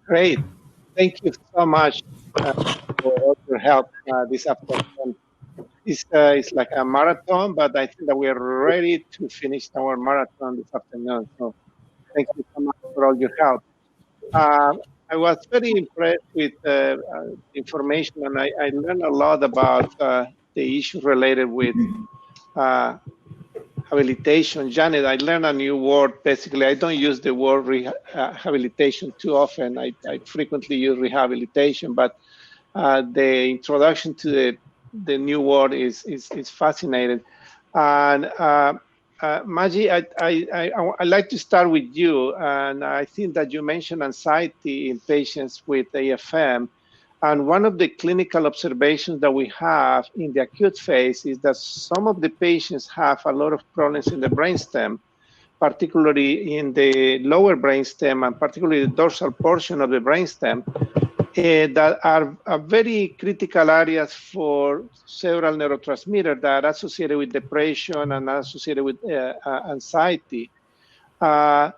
Great. Thank you so much for all your help this afternoon. It's like a marathon, but I think that we are ready to finish our marathon this afternoon. So thank you so much for all your help. Uh, I was very impressed with information, and I learned a lot about the issues related with uh, rehabilitation. Janet, I learned a new word. Basically, I don't use the word rehabilitation too often. I frequently use rehabilitation, but the introduction to the new word is fascinating. And Maggie, I like to start with you. And I think that you mentioned anxiety in patients with AFM. And one of the clinical observations that we have in the acute phase is that some of the patients have a lot of problems in the brainstem, particularly in the lower brainstem and particularly the dorsal portion of the brainstem, that are very critical areas for several neurotransmitters that are associated with depression and associated with anxiety. Are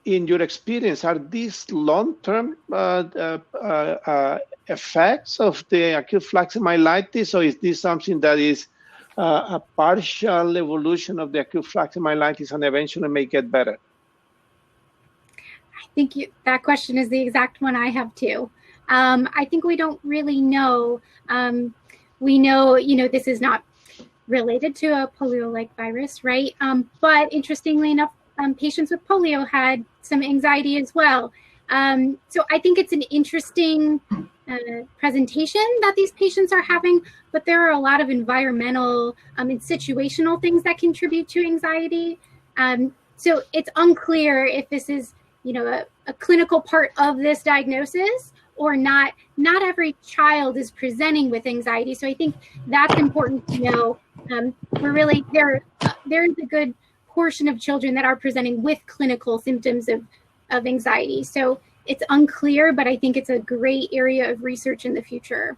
in your experience, are these long-term effects of the acute flaccid myelitis, or is this something that is a partial evolution of the acute flaccid myelitis and eventually may get better? I think that question is the exact one I have too. I think we don't really know. We know, this is not related to a polio-like virus, right? But interestingly enough, patients with polio had some anxiety as well. So I think it's an interesting presentation that these patients are having, but there are a lot of environmental and situational things that contribute to anxiety. So it's unclear if this is, a clinical part of this diagnosis or not. Not every child is presenting with anxiety. So I think that's important to know. We're really there is a good portion of children that are presenting with clinical symptoms of anxiety. So it's unclear, but I think it's a great area of research in the future.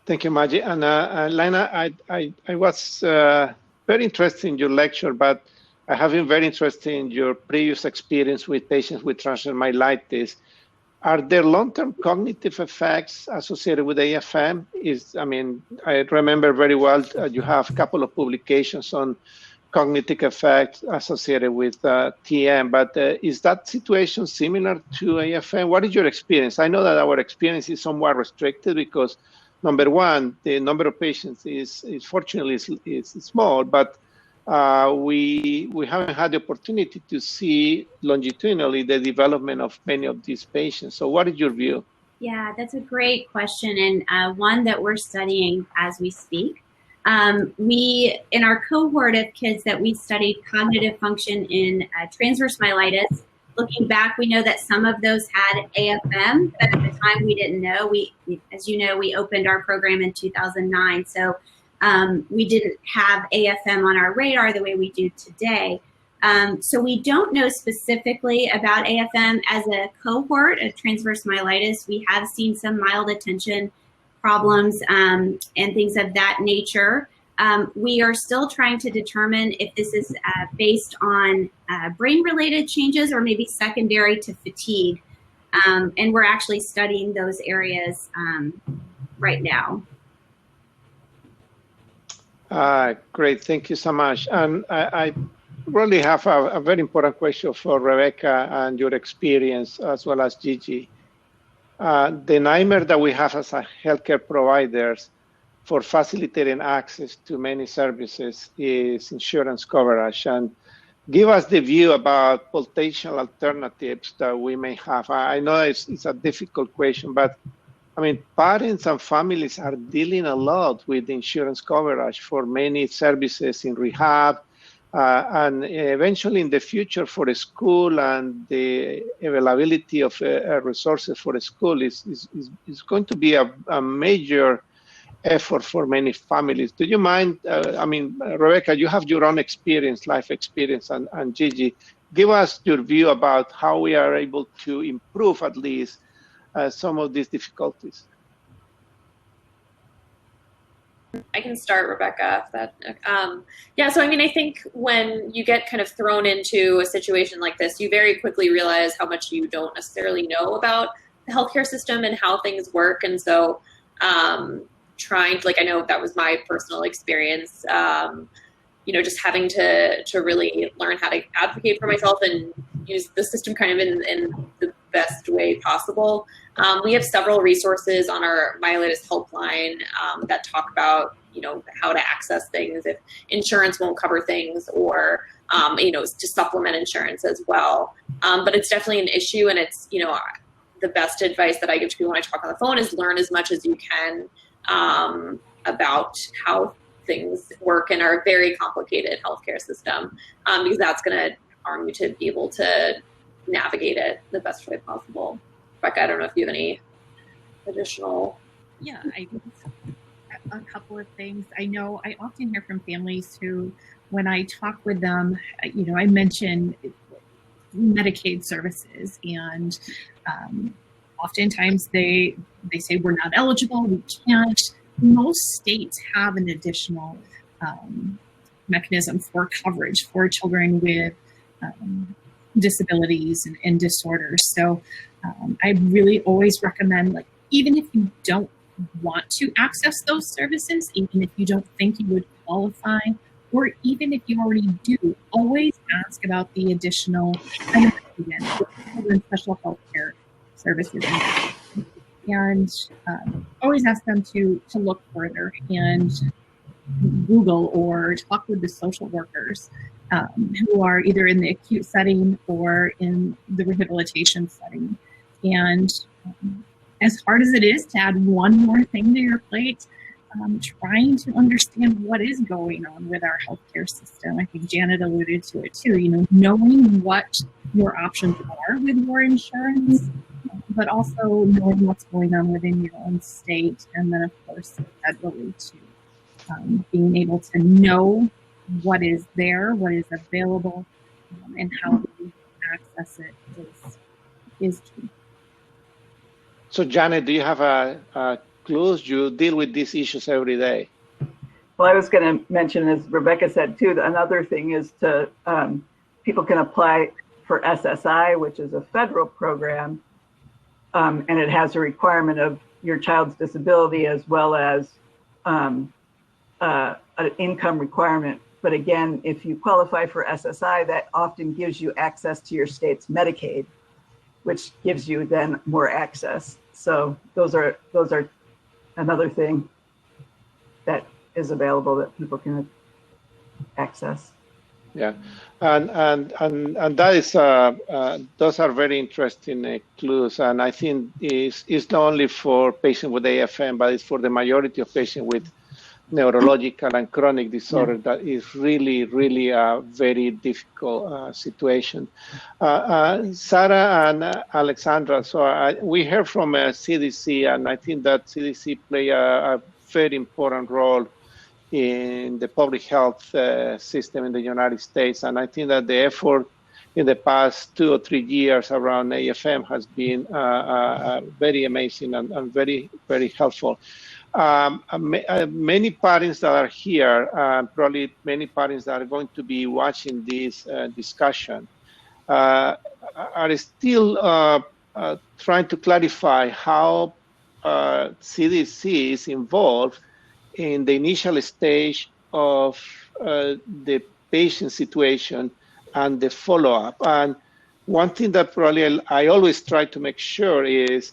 Thank you, Maggie. And Lina, I was very interested in your lecture, but I have been very interested in your previous experience with patients with transient myelitis. Are there long-term cognitive effects associated with AFM? I remember very well you have a couple of publications on cognitive effects associated with TM, but is that situation similar to AFM? What is your experience? I know that our experience is somewhat restricted because, number one, the number of patients is fortunately is small, but we haven't had the opportunity to see longitudinally the development of many of these patients. So what is your view? Yeah, that's a great question, and one that we're studying as we speak. We, in our cohort of kids that we studied cognitive function in transverse myelitis, looking back, we know that some of those had AFM, but at the time we didn't know. As you know, we opened our program in 2009, so we didn't have AFM on our radar the way we do today. So we don't know specifically about AFM as a cohort of transverse myelitis. We have seen some mild attention problems and things of that nature. We are still trying to determine if this is based on brain-related changes or maybe secondary to fatigue. And we're actually studying those areas right now. Great, thank you so much. And I really have a very important question for Rebecca and your experience, as well as Gigi. The nightmare that we have as a healthcare providers for facilitating access to many services is insurance coverage. And give us the view about potential alternatives that we may have. I know it's a difficult question, but parents and families are dealing a lot with insurance coverage for many services in rehab, and eventually in the future for a school, and the availability of resources for a school is going to be a major effort for many families. Do you mind, Rebecca, you have your own experience, life experience, and Gigi, give us your view about how we are able to improve at least some of these difficulties. I can start, Rebecca. Yeah, so I mean, I think when you get kind of thrown into a situation like this, you very quickly realize how much you don't necessarily know about the healthcare system and how things work. And so trying to, like, I know that was my personal experience, just having to really learn how to advocate for myself and use the system kind of in the best way possible. We have several resources on our myelitis helpline that talk about, how to access things if insurance won't cover things, or, to supplement insurance as well. But it's definitely an issue, and it's, the best advice that I give to people when I talk on the phone is learn as much as you can about how things work in our very complicated healthcare system, because that's going to arm you to be able to navigate it the best way possible. Rebecca, I don't know if you have any additional. Yeah, a couple of things. I know I often hear from families who, when I talk with them, I mention Medicaid services, and oftentimes they say we're not eligible, we can't. Most states have an additional mechanism for coverage for children with disabilities and disorders. So I really always recommend, like, even if you don't want to access those services, even if you don't think you would qualify, or even if you already do, always ask about the additional special health care services. And always ask them to look further and Google or talk with the social workers who are either in the acute setting or in the rehabilitation setting. And as hard as it is to add one more thing to your plate, trying to understand what is going on with our healthcare system. I think Janet alluded to it too, knowing what your options are with your insurance, but also knowing what's going on within your own state. And then, of course, federally too, being able to know what is there, what is available, and how to access it is key. So, Janet, do you have clues? You deal with these issues every day. Well, I was going to mention, as Rebecca said too, another thing is to people can apply for SSI, which is a federal program, and it has a requirement of your child's disability as well as an income requirement. But again, if you qualify for SSI, that often gives you access to your state's Medicaid, which gives you then more access. So those are another thing that is available that people can access. Yeah, and that is those are very interesting clues, and I think it's not only for patients with AFM, but it's for the majority of patients with neurological and chronic disorder. That is really a very difficult situation. Sarah and Alexandra, so we heard from CDC, and I think that CDC play a very important role in the public health system in the United States. And I think that the effort in the past 2 or 3 years around AFM has been very amazing and very, very helpful. Many parents that are here, probably many parents that are going to be watching this discussion, are still trying to clarify how CDC is involved in the initial stage of the patient situation and the follow-up. And one thing that probably I always try to make sure is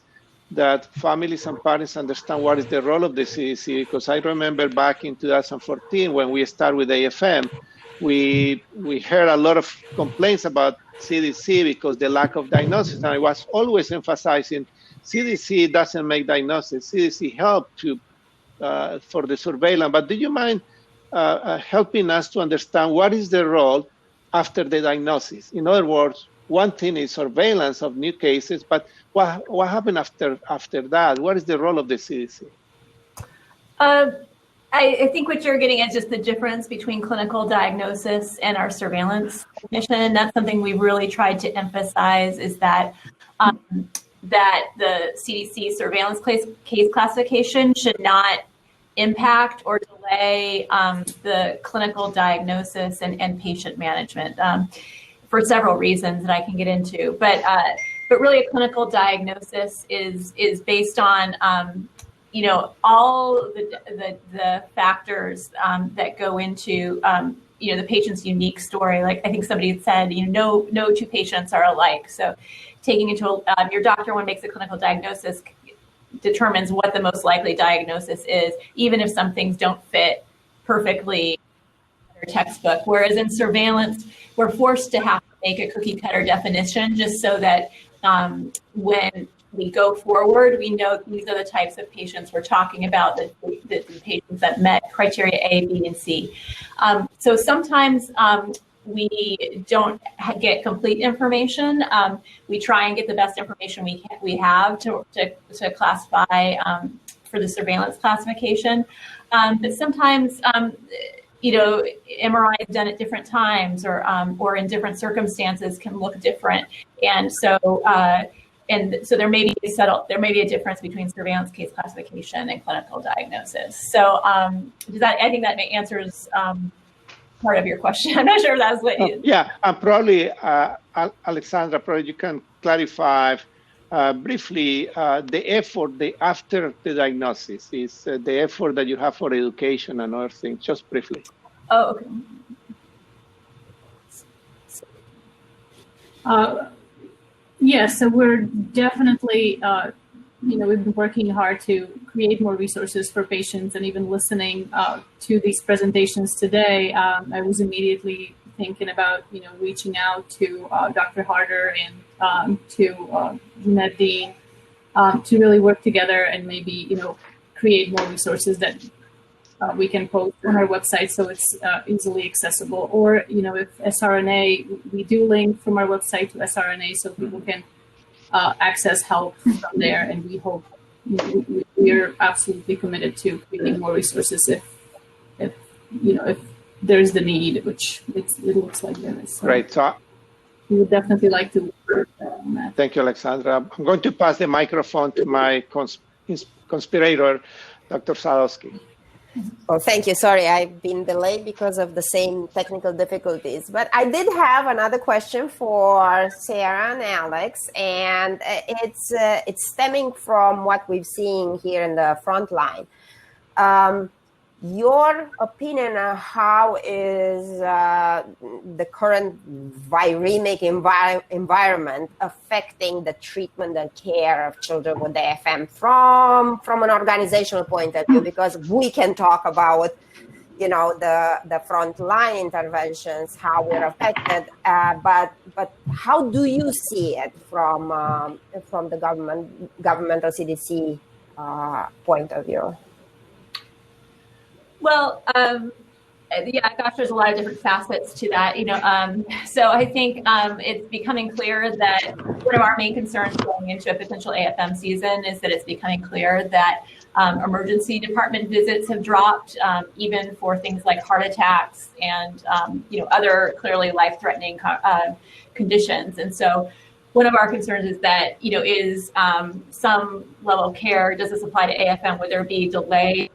that families and parents understand what is the role of the CDC, because I remember back in 2014 when we started with AFM, we heard a lot of complaints about CDC because the lack of diagnosis, and I was always emphasizing CDC doesn't make diagnosis, CDC help to for the surveillance. But do you mind helping us to understand what is the role after the diagnosis? In other words, one thing is surveillance of new cases, but what happened after that? What is the role of the CDC? I think what you're getting at is just the difference between clinical diagnosis and our surveillance mission. That's something we really tried to emphasize, is that that the CDC surveillance case classification should not impact or delay the clinical diagnosis and patient management for several reasons that I can get into. But really, a clinical diagnosis is based on all the factors that go into the patient's unique story. Like I think somebody had said, no two patients are alike. So taking into your doctor, when makes a clinical diagnosis, determines what the most likely diagnosis is, even if some things don't fit perfectly in their textbook. Whereas in surveillance, we're forced to have to make a cookie cutter definition just so that when we go forward, we know these are the types of patients we're talking about, the patients that met criteria A, B, and C. So sometimes we don't get complete information. We try and get the best information we have to classify for the surveillance classification. But sometimes, MRIs done at different times or in different circumstances can look different, and so there may be a difference between surveillance case classification and clinical diagnosis. So I think that answers part of your question. I'm not sure if that's what you... Yeah, and probably, Alexandra, probably you can clarify briefly the effort after the diagnosis, is the effort that you have for education and other things, just briefly. Oh, okay. Yeah, so we're definitely, we've been working hard to create more resources for patients, and even listening to these presentations today, I was immediately thinking about, reaching out to Dr. Harder and to Jeanette Dean to really work together and maybe, create more resources that we can post on our website so it's easily accessible. Or, if SRNA, we do link from our website to SRNA so people can access help from there. And we hope, we are absolutely committed to creating more resources if there's the need, which it looks like there is. So Great. So we would definitely like to work on that. Thank you, Alexandra. I'm going to pass the microphone to my conspirator, Dr. Sadowski. Oh, thank you. Sorry, I've been delayed because of the same technical difficulties. But I did have another question for Sarah and Alex, and it's stemming from what we've seen here in the front line. Your opinion on how is the current viremic environment affecting the treatment and care of children with AFM from an organizational point of view? Because we can talk about, the frontline interventions, how we're affected, but how do you see it from the governmental CDC point of view? Well, gosh, there's a lot of different facets to that, So I think it's becoming clear that one of our main concerns going into a potential AFM season is that it's becoming clear that emergency department visits have dropped, even for things like heart attacks and, other clearly life-threatening conditions. And so one of our concerns is that, is some level of care, does this apply to AFM? Would there be delay?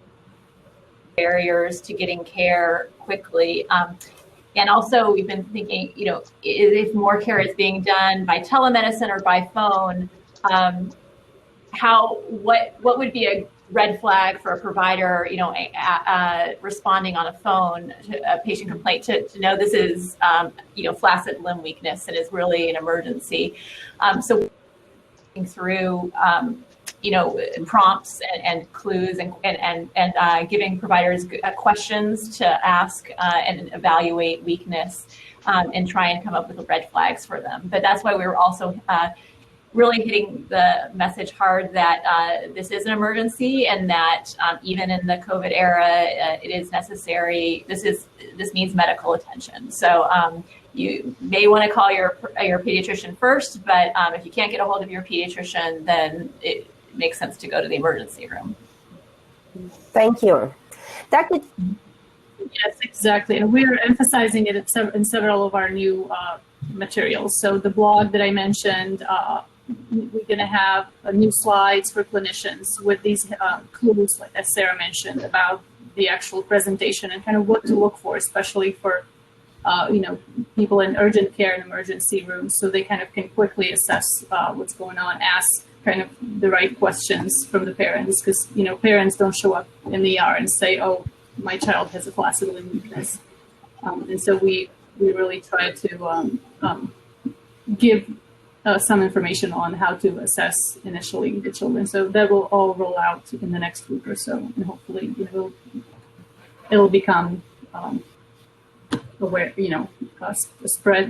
Barriers to getting care quickly. And also we've been thinking, if more care is being done by telemedicine or by phone, what would be a red flag for a provider, responding on a phone to a patient complaint to know this is, flaccid limb weakness and is really an emergency. So through, prompts and clues and giving providers questions to ask and evaluate weakness and try and come up with red flags for them. But that's why we were also really hitting the message hard that this is an emergency and that even in the COVID era, it is necessary. This needs medical attention. So you may want to call your pediatrician first, but if you can't get a hold of your pediatrician, then it makes sense to go to the emergency room. Thank you. Dr. Yes, exactly. And we're emphasizing it in several of our new materials. So the blog that I mentioned, we're going to have new slides for clinicians with these clues, like as Sarah mentioned, about the actual presentation and kind of what to look for, especially for people in urgent care and emergency rooms, so they kind of can quickly assess what's going on, ask kind of the right questions from the parents, because parents don't show up in the ER and say, "Oh, my child has a flaccid limb weakness," and so we really try to give some information on how to assess initially the children. So that will all roll out in the next week or so, and hopefully it'll become aware,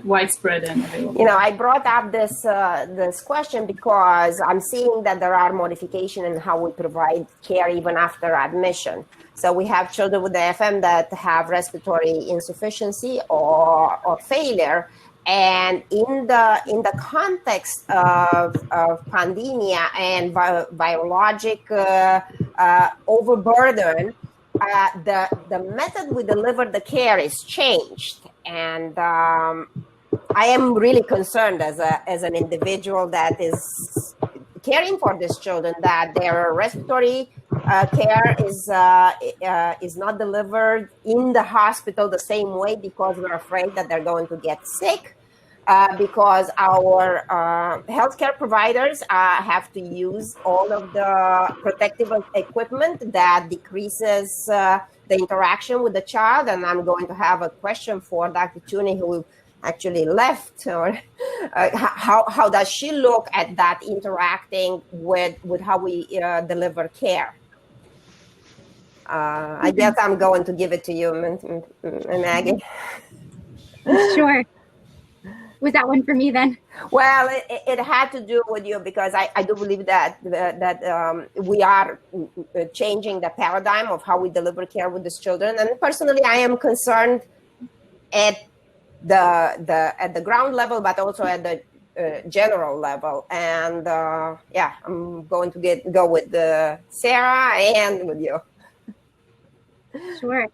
widespread and available. I brought up this question because I'm seeing that there are modifications in how we provide care even after admission. So we have children with AFM that have respiratory insufficiency or failure, and in the context of pandemia and virologic overburden, the method we deliver the care is changed, and I am really concerned as an individual that is caring for these children, that their respiratory care is not delivered in the hospital the same way, because we're afraid that they're going to get sick. Because our healthcare providers have to use all of the protective equipment that decreases the interaction with the child. And I'm going to have a question for Dr. Tooney, who actually left. Or how does she look at that interacting with how we deliver care? I guess I'm going to give it to you, Maggie. Sure. Was that one for me then? Well, it had to do with you, because I do believe that we are changing the paradigm of how we deliver care with these children. And personally, I am concerned at the ground level, but also at the general level. And I'm going to go with Sarah and with you. Sure.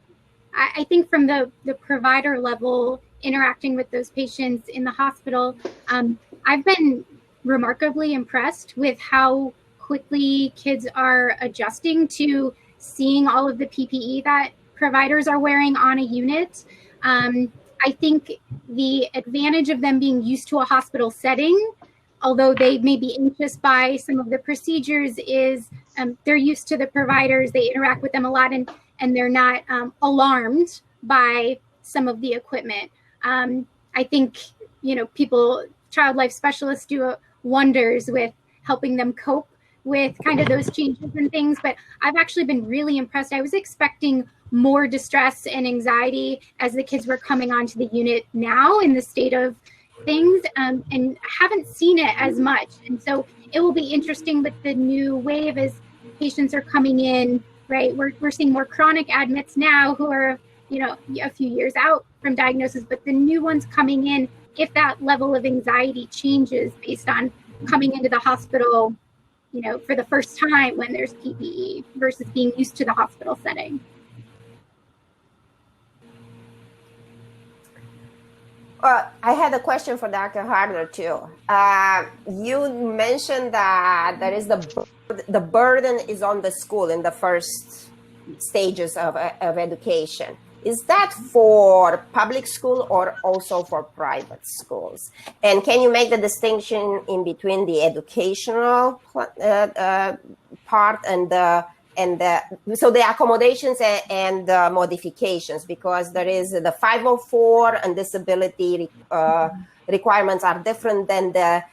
I think from the provider level, interacting with those patients in the hospital, I've been remarkably impressed with how quickly kids are adjusting to seeing all of the PPE that providers are wearing on a unit. I think the advantage of them being used to a hospital setting, although they may be anxious by some of the procedures, is they're used to the providers, they interact with them a lot, and they're not alarmed by some of the equipment. I think, child life specialists do wonders with helping them cope with kind of those changes and things, but I've actually been really impressed. I was expecting more distress and anxiety as the kids were coming onto the unit now in the state of things, and haven't seen it as much. And so it will be interesting with the new wave as patients are coming in, right? We're seeing more chronic admits now who are a few years out from diagnosis, but the new ones coming in, if that level of anxiety changes based on coming into the hospital, for the first time when there's PPE versus being used to the hospital setting. Well, I had a question for Dr. Harder too. You mentioned that there is the burden is on the school in the first stages of education. Is that for public school or also for private schools? And can you make the distinction in between the educational part and the accommodations and the modifications? Because there is the 504 and disability requirements are different than the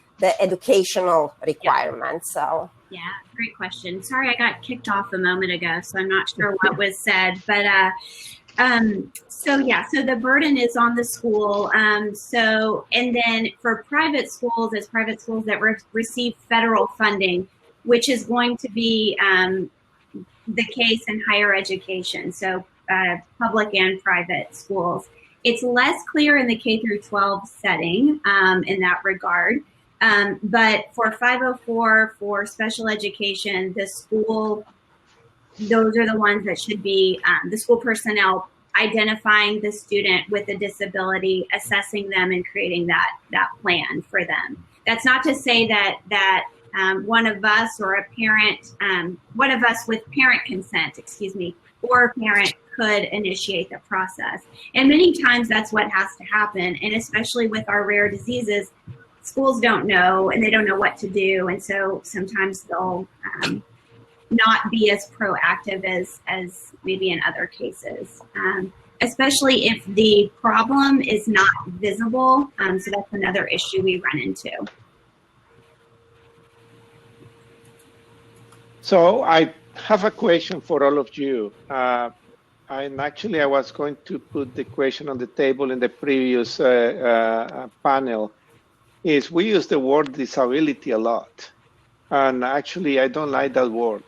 educational requirements. So. Yeah, great question. Sorry, I got kicked off a moment ago, so I'm not sure what was said, but so the burden is on the school. And then for private schools, it's private schools that receive federal funding, which is going to be the case in higher education. So public and private schools. It's less clear in the K through 12 setting in that regard. But for 504, for special education, the school, those are the ones that should be the school personnel identifying the student with a disability, assessing them, and creating that plan for them. that's not to say that one of us or a parent, one of us with parent consent, or a parent could initiate the process. And many times that's what has to happen. And especially with our rare diseases, schools don't know and they don't know what to do. And so sometimes they'll not be as proactive as maybe in other cases, especially if the problem is not visible. So that's another issue we run into. So I have a question for all of you. And actually, I was going to put the question on the table in the previous panel. Is we use the word disability a lot. And actually, I don't like that word.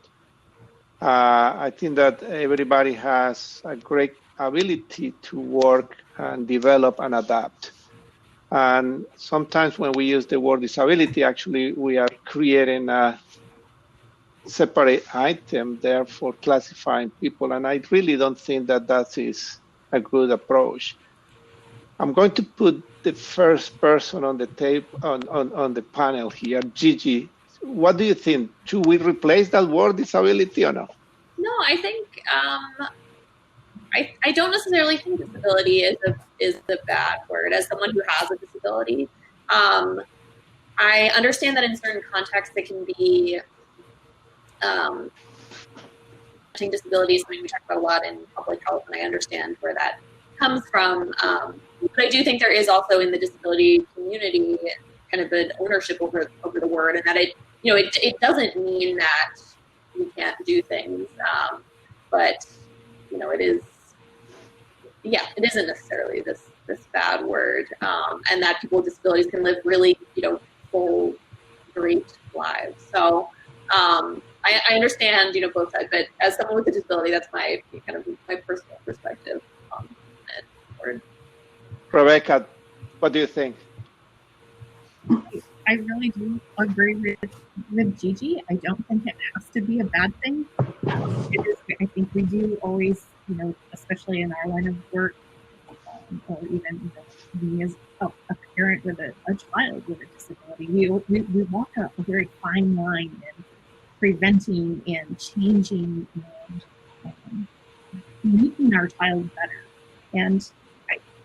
I think that everybody has a great ability to work and develop and adapt. And sometimes when we use the word disability, actually, we are creating a separate item there for classifying people, and I really don't think that that is a good approach. I'm going to put the first person on the tape on the panel here, Gigi. What do you think? Should we replace that word disability or no? No, I think I don't necessarily think disability is a bad word. As someone who has a disability, I understand that in certain contexts it can be disabilities, something we talk about a lot in public health, and I understand where that comes from. But I do think there is also in the disability community kind of an ownership over the word, and that it doesn't mean that we can't do things, but it is, it isn't necessarily this bad word, and that people with disabilities can live really full, great lives. So. I understand, both sides, but as someone with a disability, that's my personal perspective on it. Rebecca, what do you think? I really do agree with Gigi. I don't think it has to be a bad thing. I think we do always, especially in our line of work, or even me as a parent with a child with a disability, we walk a very fine line in preventing and changing and making our child better. And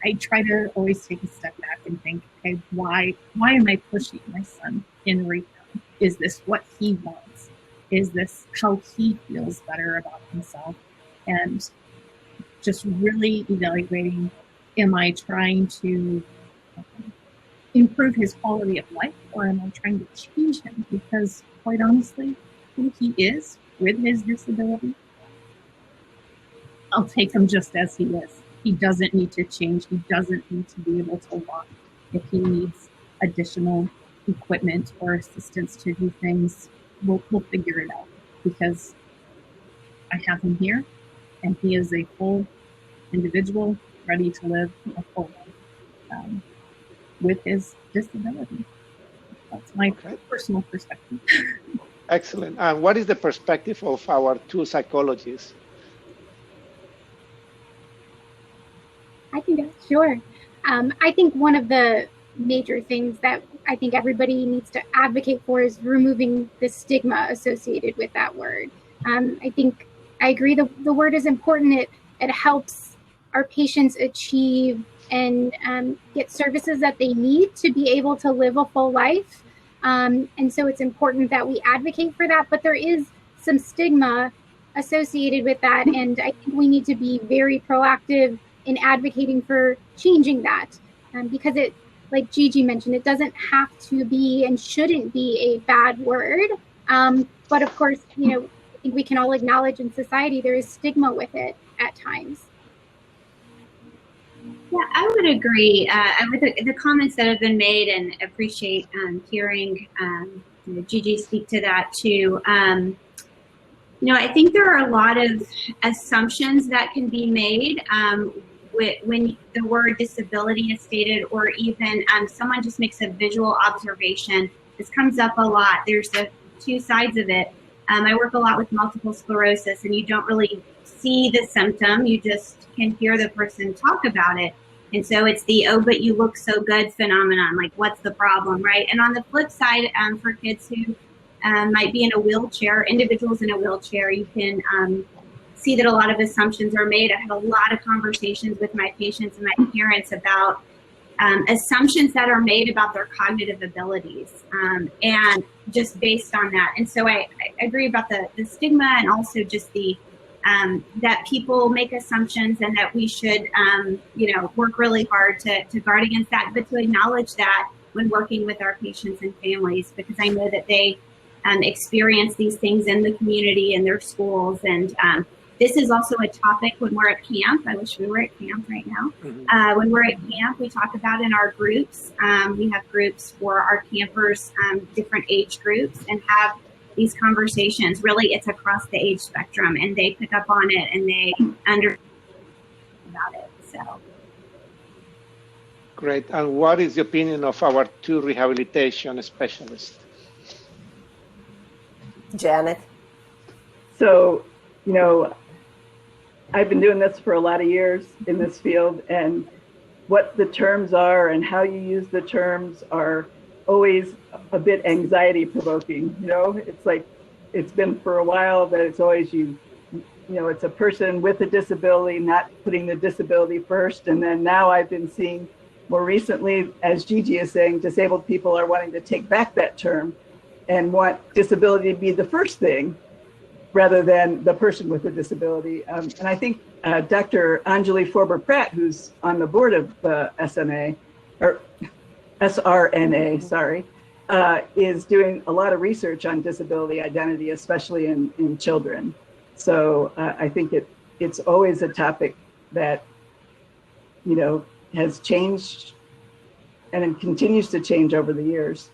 I try to always take a step back and think, okay, why am I pushing my son in rehab? Is this what he wants? Is this how he feels better about himself? And just really evaluating, am I trying to improve his quality of life, or am I trying to change him? Because quite honestly, who he is with his disability, I'll take him just as he is. He doesn't need to change. He doesn't need to be able to walk. If he needs additional equipment or assistance to do things, we'll figure it out, because I have him here and he is a full individual ready to live a full life with his disability. That's my personal perspective. Excellent. And what is the perspective of our two psychologists? I can go, sure. I think one of the major things that I think everybody needs to advocate for is removing the stigma associated with that word. I think I agree the word is important. It helps our patients achieve and get services that they need to be able to live a full life. And so it's important that we advocate for that, but there is some stigma associated with that. And I think we need to be very proactive in advocating for changing that, because it, like Gigi mentioned, it doesn't have to be and shouldn't be a bad word. But of course, I think we can all acknowledge in society there is stigma with it at times. Yeah, I would agree with the comments that have been made, and appreciate hearing Gigi speak to that too. I think there are a lot of assumptions that can be made when the word disability is stated, or even someone just makes a visual observation. This comes up a lot. There's the two sides of it. I work a lot with multiple sclerosis, and you don't really see the symptom. You just can hear the person talk about it. And so it's the, oh, but you look so good phenomenon, like what's the problem, right? And on the flip side, for kids who might be in a wheelchair, individuals in a wheelchair, you can see that a lot of assumptions are made. I have a lot of conversations with my patients and my parents about assumptions that are made about their cognitive abilities, and just based on that. And so I agree about the stigma, and also just the that people make assumptions, and that we should work really hard to guard against that, but to acknowledge that when working with our patients and families, because I know that they experience these things in the community, in their schools, and this is also a topic when we're at camp. I wish we were at camp right now. Mm-hmm. When we're at camp, we talk about in our groups. We have groups for our campers, different age groups, and have these conversations. Really, it's across the age spectrum, and they pick up on it and they understand about it. So. Great. And what is the opinion of our two rehabilitation specialists? Janet? So, I've been doing this for a lot of years in this field, and what the terms are and how you use the terms are always a bit anxiety provoking. It's like, it's been for a while that it's always it's a person with a disability, not putting the disability first. And then now I've been seeing more recently, as Gigi is saying, disabled people are wanting to take back that term and want disability to be the first thing, rather than the person with a disability. And I think Dr. Anjali Forber-Pratt, who's on the board of the SRNA, is doing a lot of research on disability identity, especially in children. So I think it's always a topic that, has changed and it continues to change over the years.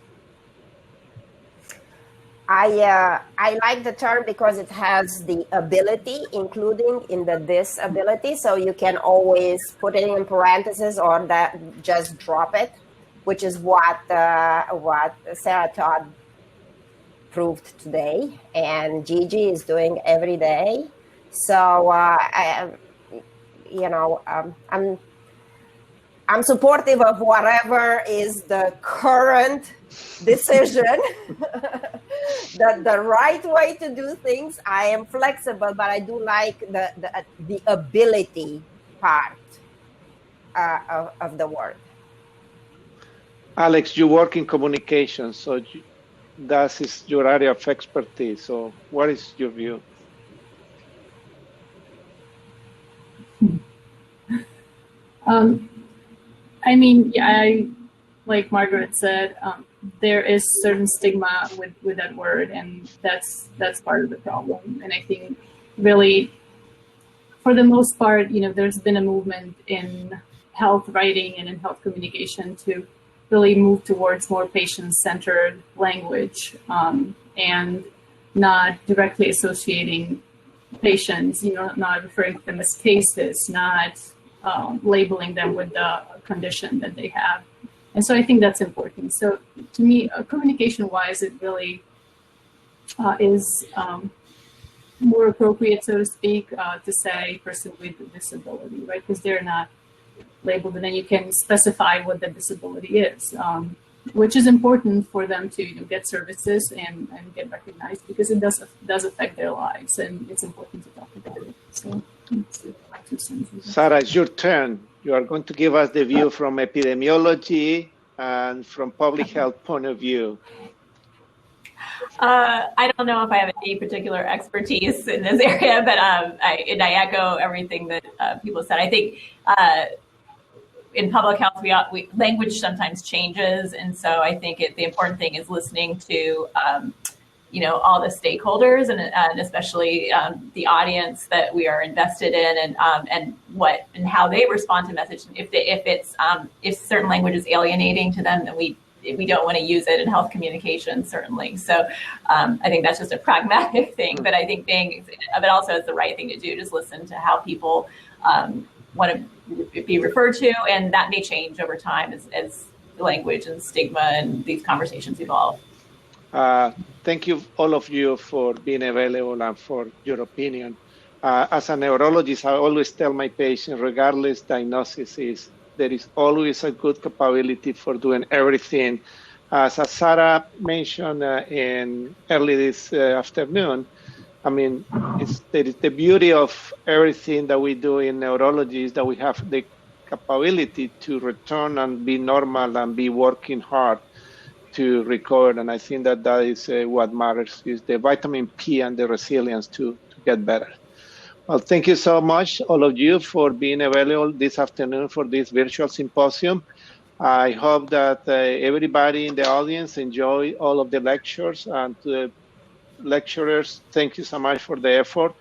I like the term because it has the ability, including in the disability. So you can always put it in parentheses or that just drop it, which is what Sarah Todd proved today, and Gigi is doing every day. So I'm supportive of whatever is the current decision. the right way to do things. I am flexible, but I do like the ability part of the word. Alex, you work in communication, so that is your area of expertise. So what is your view? Like Margaret said, there is certain stigma with that word, and that's part of the problem. And I think really, for the most part, there's been a movement in health writing and in health communication to really move towards more patient-centered language, and not directly associating patients, not referring to them as cases, not labeling them with the condition that they have. And so I think that's important. So to me, communication-wise, it really is more appropriate, so to speak, to say person with a disability, right? Because they're not labeled, and then you can specify what the disability is, which is important for them to get services and get recognized, because it does affect their lives, and it's important to talk about it. So Sarah, it's your turn. You are going to give us the view from epidemiology and from public health point of view. I don't know if I have any particular expertise in this area, but I echo everything that people said. I think in public health, we language sometimes changes, and so I think the important thing is listening to all the stakeholders and especially the audience that we are invested in, and how they respond to message. If certain language is alienating to them, then we don't want to use it in health communication, certainly. So I think that's just a pragmatic thing, but I think but also it's the right thing to do. Just listen to how people want to be referred to, and that may change over time as language and stigma and these conversations evolve. Thank you, all of you, for being available and for your opinion. As a neurologist, I always tell my patients, regardless diagnosis is there is always a good capability for doing everything. As Sarah mentioned in early this afternoon, I mean, the beauty of everything that we do in neurology is that we have the capability to return and be normal and be working hard to recover. And I think that that is what matters, is the vitamin P and the resilience to get better. Well, thank you so much, all of you, for being available this afternoon for this virtual symposium. I hope that everybody in the audience enjoy all of the lectures, and to the lecturers, thank you so much for the effort.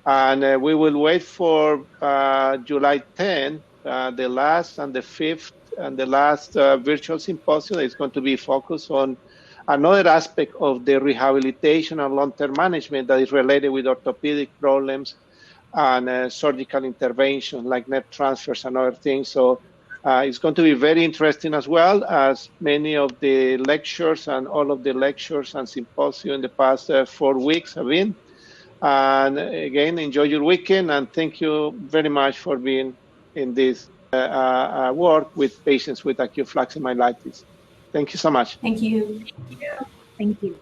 And we will wait for July 10th, the last and the 5th and the last virtual symposium is going to be focused on another aspect of the rehabilitation and long-term management that is related with orthopedic problems and surgical intervention like net transfers and other things. So it's going to be very interesting, as well as many of the lectures and all of the lectures and symposium in the past 4 weeks have been. And again, enjoy your weekend, and thank you very much for being in this work with patients with acute flaccid myelitis. Thank you so much. Thank you. Thank you.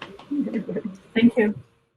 Thank you.